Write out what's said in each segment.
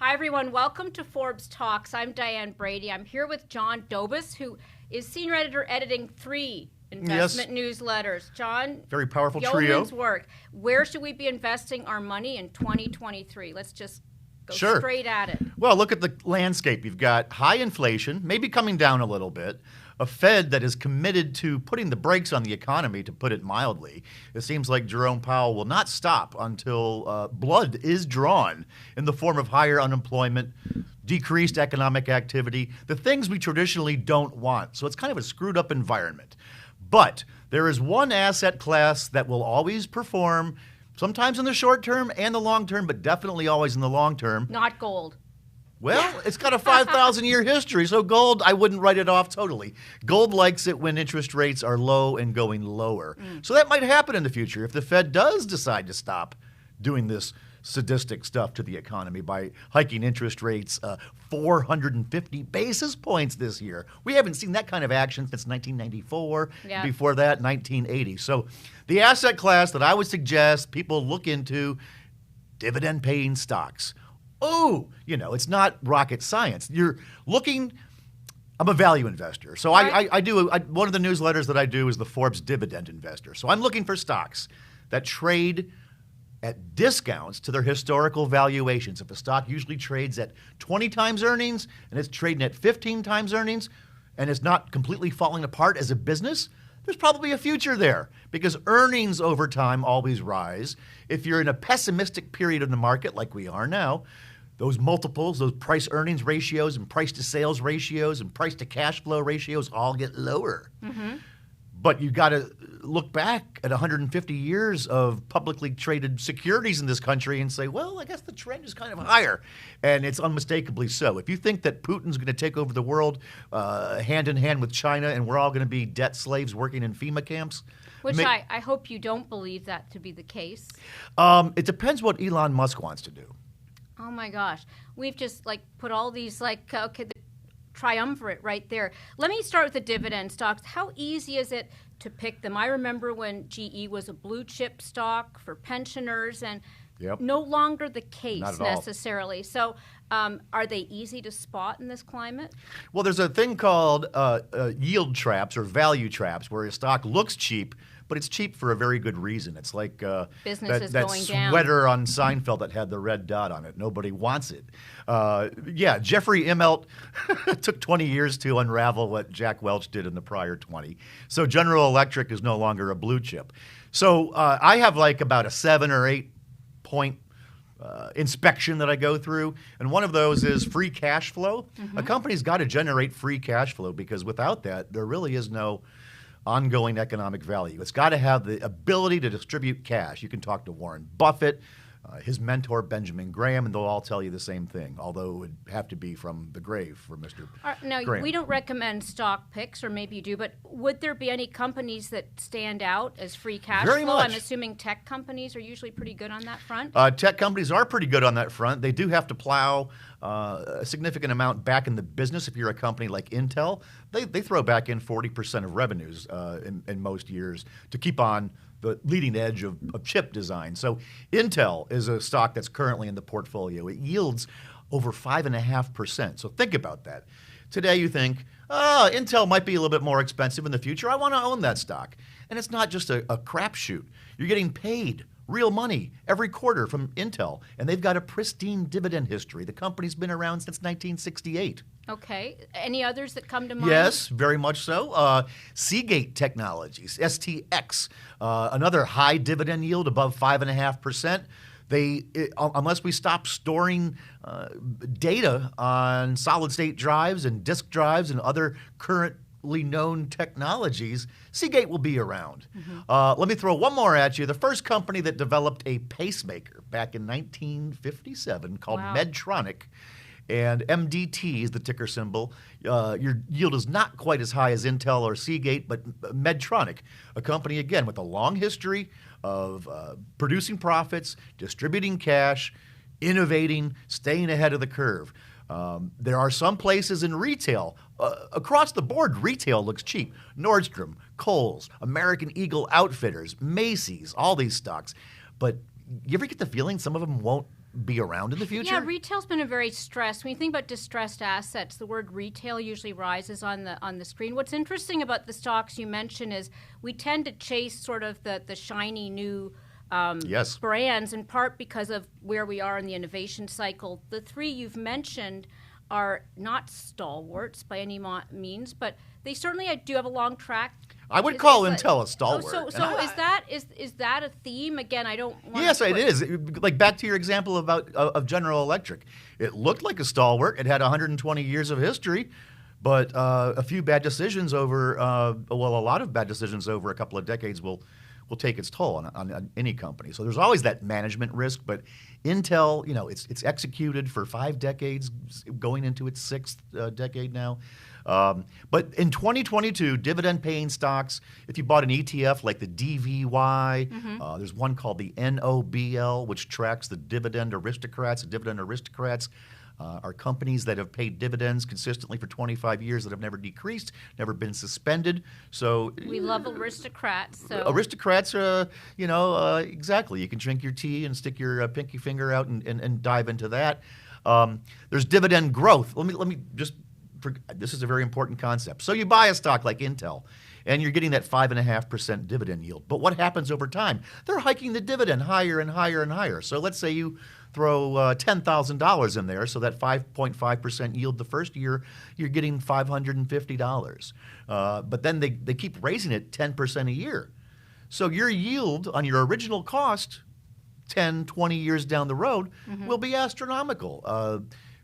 Hi, everyone. Welcome to Forbes Talks. I'm Diane Brady. I'm here with John Dobosz, who is senior editor editing 3 investment newsletters. John, very powerful yeoman's trio. Work. Where should we be investing our money in 2023? Let's just go straight at it. Well, look at the landscape. You've got high inflation, maybe coming down a little bit, a Fed that is committed to putting the brakes on the economy, to put it mildly. It seems like Jerome Powell will not stop until blood is drawn in the form of higher unemployment, decreased economic activity, the things we traditionally don't want. So it's kind of a screwed up environment. But there is one asset class that will always perform, sometimes in the short term and the long term, but definitely always in the long term. Not gold. Well, it's got a 5,000-year history, so gold, I wouldn't write it off totally. Gold likes it when interest rates are low and going lower. So that might happen in the future if the Fed does decide to stop doing this sadistic stuff to the economy by hiking interest rates 450 basis points this year. We haven't seen that kind of action since 1994. Yeah. Before that, 1980. So the asset class that I would suggest people look into, dividend-paying stocks. Oh, it's not rocket science. You're looking. I'm a value investor. So Right. I do one of the newsletters that I do is the Forbes Dividend Investor. So I'm looking for stocks that trade at discounts to their historical valuations. If a stock usually trades at 20 times earnings and it's trading at 15 times earnings and it's not completely falling apart as a business, there's probably a future there because earnings over time always rise. If you're in a pessimistic period in the market like we are now, those multiples, those price earnings ratios and price to sales ratios and price to cash flow ratios all get lower. Mm-hmm. But you got to look back at 150 years of publicly traded securities in this country and say, well, I guess the trend is kind of higher. And it's unmistakably so. If you think that Putin's going to take over the world hand in hand with China and we're all going to be debt slaves working in FEMA camps. Which I hope you don't believe that to be the case. It depends what Elon Musk wants to do. Oh my gosh. We've just put all these the triumvirate right there. Let me start with the dividend stocks. How easy is it to pick them? I remember when GE was a blue chip stock for pensioners and no longer the case necessarily. So are they easy to spot in this climate? Well, there's a thing called yield traps or value traps where a stock looks cheap, but it's cheap for a very good reason. It's like that sweater on Seinfeld that had the red dot on it. Nobody wants it. Jeffrey Immelt took 20 years to unravel what Jack Welch did in the prior 20. So General Electric is no longer a blue chip. So I have about a 7 or 8 point inspection that I go through, and one of those is free cash flow. Mm-hmm. A company's got to generate free cash flow because without that, there really is no ongoing economic value. It's got to have the ability to distribute cash. You can talk to Warren Buffett, his mentor Benjamin Graham, and they'll all tell you the same thing, although it would have to be from the grave for Mr. Now, Graham. We don't recommend stock picks, or maybe you do, but would there be any companies that stand out as free cash Very flow? much. I'm assuming tech companies are usually pretty good on that front. Tech companies are pretty good on that front. They do have to plow a significant amount back in the business. If you're a company like Intel, they throw back in 40% of revenues in most years to keep on the leading edge of chip design. So Intel is a stock that's currently in the portfolio. It yields over 5.5%. So think about that. Today you think, Intel might be a little bit more expensive in the future. I want to own that stock. And it's not just a crapshoot. You're getting paid real money every quarter from Intel, and they've got a pristine dividend history. The company's been around since 1968. Okay. Any others that come to mind? Yes, very much so. Seagate Technologies, STX, another high dividend yield above 5.5%. Unless we stop storing data on solid-state drives and disk drives and other currently known technologies, Seagate will be around. Mm-hmm. Let me throw one more at you. The first company that developed a pacemaker back in 1957 called Medtronic, and MDT is the ticker symbol. Your yield is not quite as high as Intel or Seagate, but Medtronic, a company, again, with a long history of producing profits, distributing cash, innovating, staying ahead of the curve. There are some places in retail, across the board, retail looks cheap. Nordstrom, Kohl's, American Eagle Outfitters, Macy's, all these stocks. But you ever get the feeling some of them won't be around in the future? Yeah, retail's been a very stressed. When you think about distressed assets, the word retail usually rises on the screen. What's interesting about the stocks you mentioned is we tend to chase sort of the shiny new Yes. brands, in part because of where we are in the innovation cycle. The three you've mentioned are not stalwarts by any means, but they certainly do have a long track. I would call Intel a stalwart. So is that a theme? Again, I don't want Yes, to it is. Like back to your example of General Electric. It looked like a stalwart. It had 120 years of history, but a few bad decisions over, a lot of bad decisions over a couple of decades will take its toll on any company. So there's always that management risk, but Intel, it's executed for 5 decades, going into its 6th decade now. But in 2022, dividend-paying stocks, if you bought an ETF like the DVY, there's one called the NOBL, which tracks the dividend aristocrats. The dividend aristocrats are companies that have paid dividends consistently for 25 years that have never decreased, never been suspended. So we love aristocrats. So aristocrats, exactly. You can drink your tea and stick your pinky finger out and dive into that. There's dividend growth. Let me just. This is a very important concept. So you buy a stock like Intel, and you're getting that 5.5% dividend yield. But what happens over time? They're hiking the dividend higher and higher and higher. So let's say you throw $10,000 in there, so that 5.5% yield the first year, you're getting $550. But then they keep raising it 10% a year. So your yield on your original cost 10, 20 years down the road will be astronomical.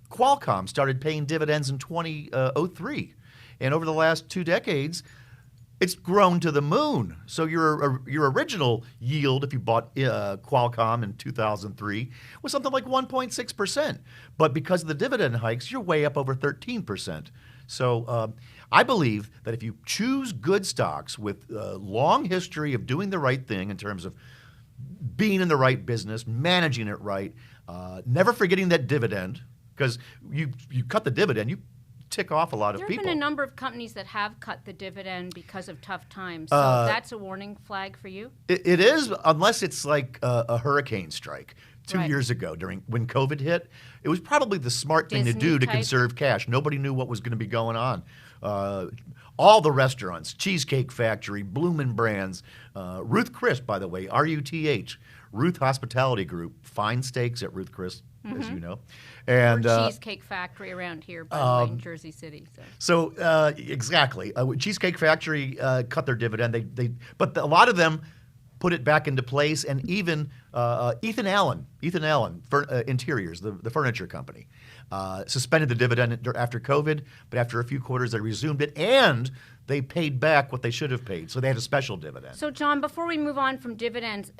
Qualcomm started paying dividends in 2003, and over the last 2 decades, it's grown to the moon. So your original yield, if you bought Qualcomm in 2003, was something like 1.6%. But because of the dividend hikes, you're way up over 13%. So I believe that if you choose good stocks with a long history of doing the right thing in terms of being in the right business, managing it right, never forgetting that dividend, because you cut the dividend, you tick off a lot of people. There have been a number of companies that have cut the dividend because of tough times. So that's a warning flag for you? It is, unless it's like a hurricane strike. 2 years ago, when COVID hit, it was probably the smart thing to do to conserve cash. Nobody knew what was going to be going on. All the restaurants, Cheesecake Factory, Bloomin' Brands, Ruth Chris, by the way, RUTH, Ruth Hospitality Group, fine steaks at Ruth Chris, as you know. And or Cheesecake Factory around here, by the way, in Jersey City. So exactly. Cheesecake Factory cut their dividend. But a lot of them put it back into place, and even Ethan Allen, Interiors, the furniture company, suspended the dividend after COVID, but after a few quarters they resumed it, and they paid back what they should have paid. So they had a special dividend. So John, before we move on from dividends,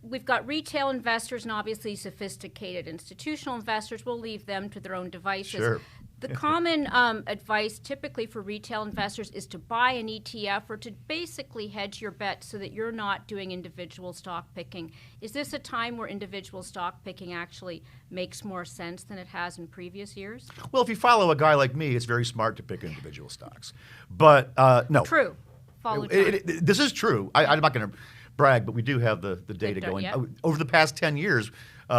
we've got retail investors and obviously sophisticated institutional investors. We'll leave them to their own devices. Sure. The common advice typically for retail investors is to buy an ETF or to basically hedge your bets so that you're not doing individual stock picking. Is this a time where individual stock picking actually makes more sense than it has in previous years? Well, if you follow a guy like me, it's very smart to pick individual stocks. But no. True. This is true. I'm not going to brag, but we do have the data going. Yeah. Over the past 10 years, we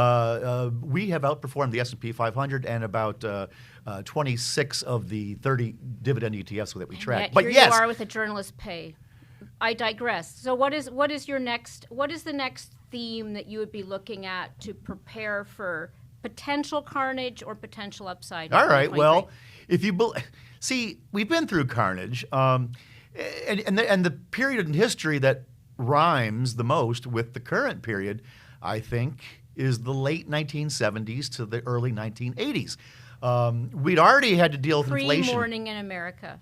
have outperformed the S&P 500 and about 26 of the 30 dividend ETFs that we track. Yet but here yes, you are with a journalist pay. I digress. So what is the next theme that you would be looking at to prepare for potential carnage or potential upside? All right. Well, if you see, we've been through carnage, and the period in history that rhymes the most with the current period, I think, is the late 1970s to the early 1980s. We'd already had to deal with inflation. Pre-morning in America.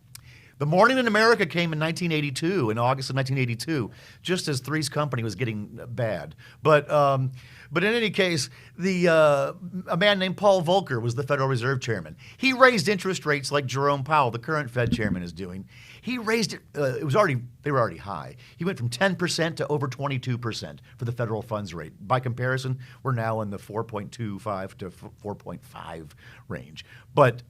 The morning in America came in 1982, in August of 1982, just as Three's Company was getting bad. But in any case, a man named Paul Volcker was the Federal Reserve Chairman. He raised interest rates like Jerome Powell, the current Fed Chairman, is doing. He raised it. They were already high. He went from 10% to over 22% for the federal funds rate. By comparison, we're now in the 4.25 to 4.5 range. But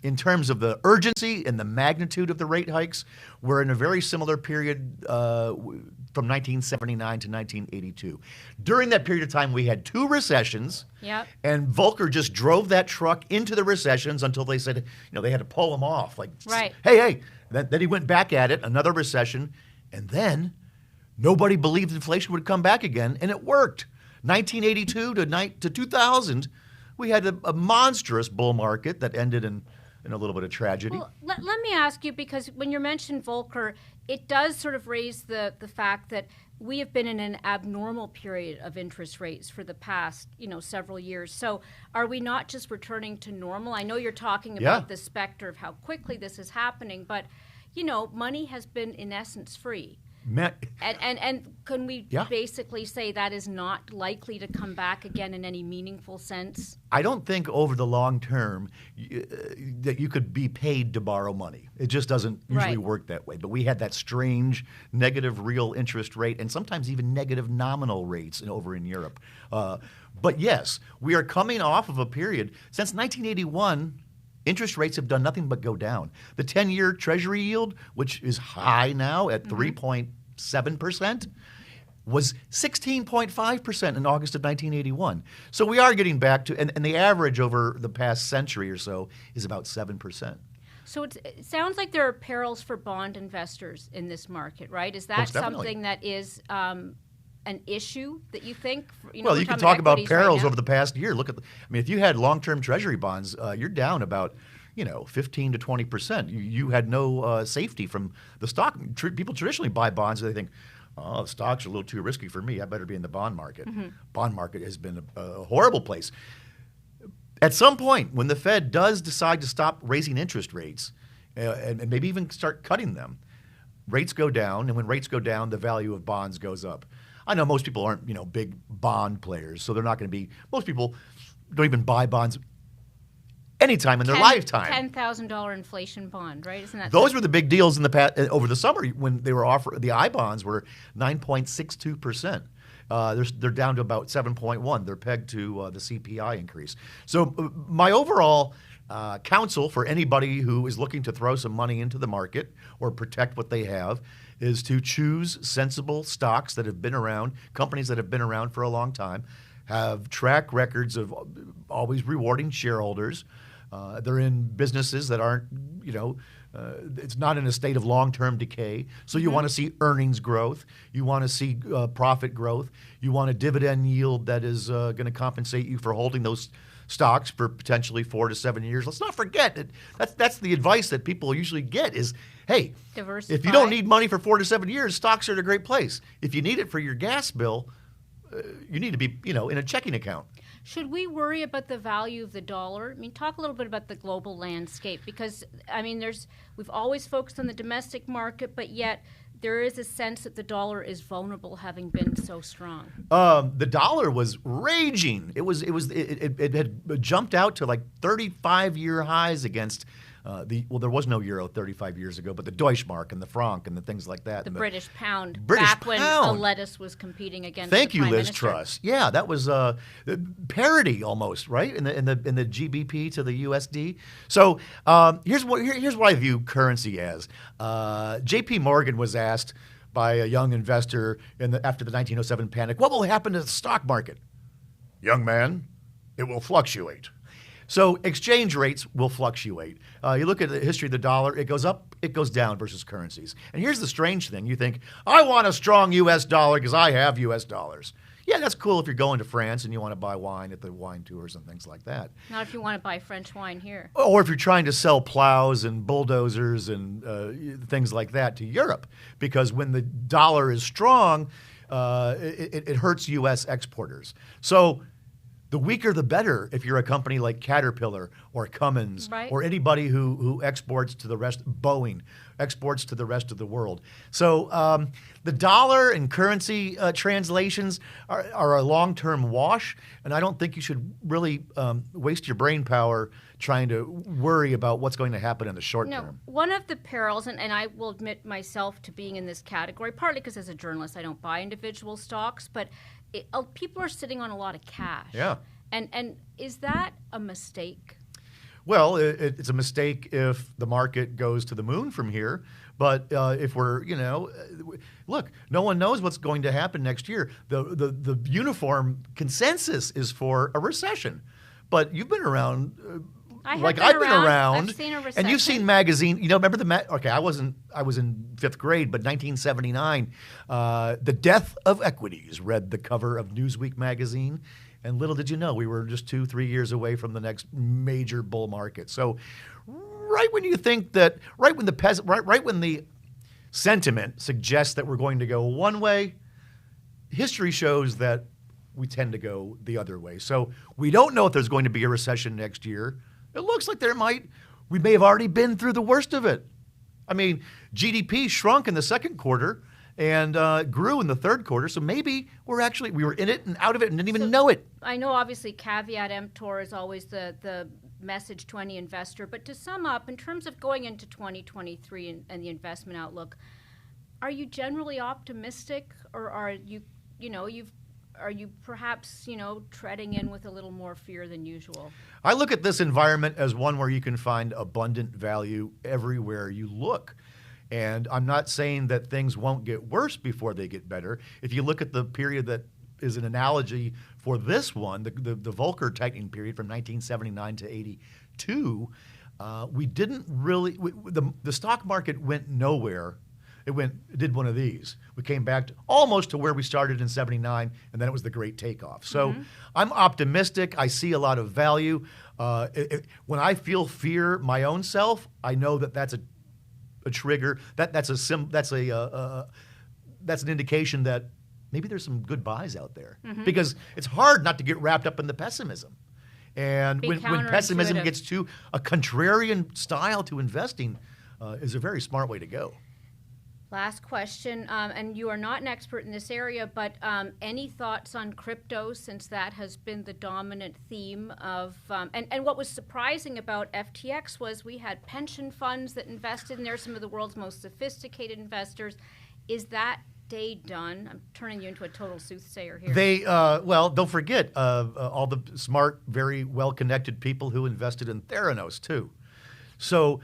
in terms of the urgency and the magnitude of the rate hikes, we're in a very similar period from 1979 to 1982. During that period of time, we had 2 recessions, Yep. and Volcker just drove that truck into the recessions until they said, they had to pull him off. Like, Right. hey. Then he went back at it, another recession, and then nobody believed inflation would come back again, and it worked. 1982 to 2000, we had a monstrous bull market that ended in a little bit of tragedy. Well, let me ask you, because when you mentioned Volcker, it does sort of raise the fact that we have been in an abnormal period of interest rates for the past, several years. So are we not just returning to normal? I know you're talking about the specter of how quickly this is happening, but, money has been, in essence, free. And can we basically say that is not likely to come back again in any meaningful sense? I don't think over the long term that you could be paid to borrow money. It just doesn't usually work that way. But we had that strange negative real interest rate and sometimes even negative nominal rates over in Europe. But yes, we are coming off of a period since 1981. Interest rates have done nothing but go down. The 10-year Treasury yield, which is high now at 3.7%, was 16.5% in August of 1981. So we are getting back to, and the average over the past century or so is about 7%. So it sounds like there are perils for bond investors in this market, right? Is that something that is an issue that you think? Well, you can talk about perils over the past year. Look at, if you had long-term Treasury bonds, you're down about, 15 to 20%. You had no safety from the stock. People traditionally buy bonds and they think, the stocks are a little too risky for me. I better be in the bond market. Bond market has been a horrible place. At some point, when the Fed does decide to stop raising interest rates and maybe even start cutting them, rates go down, and when rates go down, the value of bonds goes up. I know most people aren't, big bond players, so they're not going to be. Most people don't even buy bonds anytime in their lifetime. $10,000 inflation bond, right? Isn't that those were the big deals in the past over the summer when they were offered? The I bonds were 9.62%. They're down to about 7.1. They're pegged to the CPI increase. So my overall counsel for anybody who is looking to throw some money into the market or protect what they have is to choose sensible stocks that have been around, companies that have been around for a long time, have track records of always rewarding shareholders. They're in businesses that aren't, it's not in a state of long-term decay. So you want to see earnings growth. You want to see profit growth. You want a dividend yield that is going to compensate you for holding those stocks for potentially 4 to 7 years. Let's not forget that that's the advice that people usually get is, hey, diversify. If you don't need money for 4 to 7 years, stocks are in a great place. If you need it for your gas bill, you need to be, in a checking account. Should we worry about the value of the dollar? Talk a little bit about the global landscape because, we've always focused on the domestic market, but yet there is a sense that the dollar is vulnerable, having been so strong. The dollar was raging. It had jumped out to like 35-year highs against there was no euro 35 years ago, but the Deutschmark and the franc and the things like that. The British pound. British back when a lettuce was competing against. Thank the you, Prime Liz Minister. Truss. Yeah, that was parity almost, right? In the GBP to the USD. So here's what I view currency as. J.P. Morgan was asked by a young investor after the 1907 panic, what will happen to the stock market? Young man, it will fluctuate. So exchange rates will fluctuate. You look at the history of the dollar, it goes up, it goes down versus currencies. And here's the strange thing. You think, I want a strong U.S. dollar because I have U.S. dollars. Yeah, that's cool if you're going to France and you want to buy wine at the wine tours and things like that. Not if you want to buy French wine here. Or if you're trying to sell plows and bulldozers and things like that to Europe. Because when the dollar is strong, it hurts U.S. exporters. So the weaker the better if you're a company like Caterpillar or Cummins or anybody who exports to the rest, Boeing, exports to the rest of the world. So the dollar and currency translations are a long-term wash, and I don't think you should really waste your brain power trying to worry about what's going to happen in the short term. One of the perils, and I will admit myself to being in this category, partly because as a journalist I don't buy individual stocks, but people are sitting on a lot of cash. Yeah. And is that a mistake? Well, it's a mistake if the market goes to the moon from here. But if we're, look, no one knows what's going to happen next year. The uniform consensus is for a recession. But you've been around, I've been around. I've seen a recession. And you've seen magazine. Remember okay, I was in 5th grade, but 1979, The Death of Equities read the cover of Newsweek magazine. And little did you know, we were just 2-3 years away from the next major bull market. So, right when you think that, right when the sentiment suggests that we're going to go one way, history shows that we tend to go the other way. So, we don't know if there's going to be a recession next year. It looks like we may have already been through the worst of it. I mean, GDP shrunk in the second quarter and grew in the third quarter. So maybe we were in it and out of it and didn't even know it. I know, obviously, caveat emptor is always the message to any investor. But to sum up, in terms of going into 2023 and the investment outlook, are you generally optimistic, or are you perhaps, treading in with a little more fear than usual? I look at this environment as one where you can find abundant value everywhere you look. And I'm not saying that things won't get worse before they get better. If you look at the period that is an analogy for this one, the Volcker tightening period from 1979 to 82, we didn't really, the stock market went nowhere. It did one of these. We came back almost to where we started in 79, and then it was the great takeoff. So I'm optimistic. I see a lot of value. When I feel fear my own self, I know that that's a trigger. That's an indication that maybe there's some good buys out there, because it's hard not to get wrapped up in the pessimism. And when pessimism gets to a contrarian style to investing, is a very smart way to go. Last question, and you are not an expert in this area, but any thoughts on crypto, since that has been the dominant theme of, and what was surprising about FTX was we had pension funds that invested in there, some of the world's most sophisticated investors. Is that day done? I'm turning you into a total soothsayer here. Well, don't forget all the smart, very well-connected people who invested in Theranos, too. So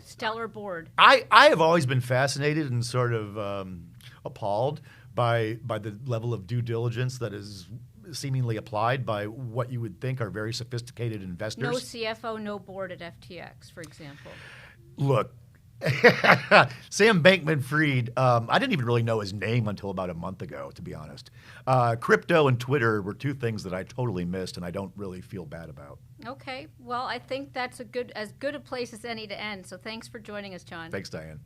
stellar board. I have always been fascinated and sort of appalled by the level of due diligence that is seemingly applied by what you would think are very sophisticated investors. No CFO, no board at FTX, for example. Look, Sam Bankman-Fried, I didn't even really know his name until about a month ago, to be honest. Crypto and Twitter were two things that I totally missed and I don't really feel bad about. Okay. Well, I think that's as good a place as any to end. So thanks for joining us, John. Thanks, Diane.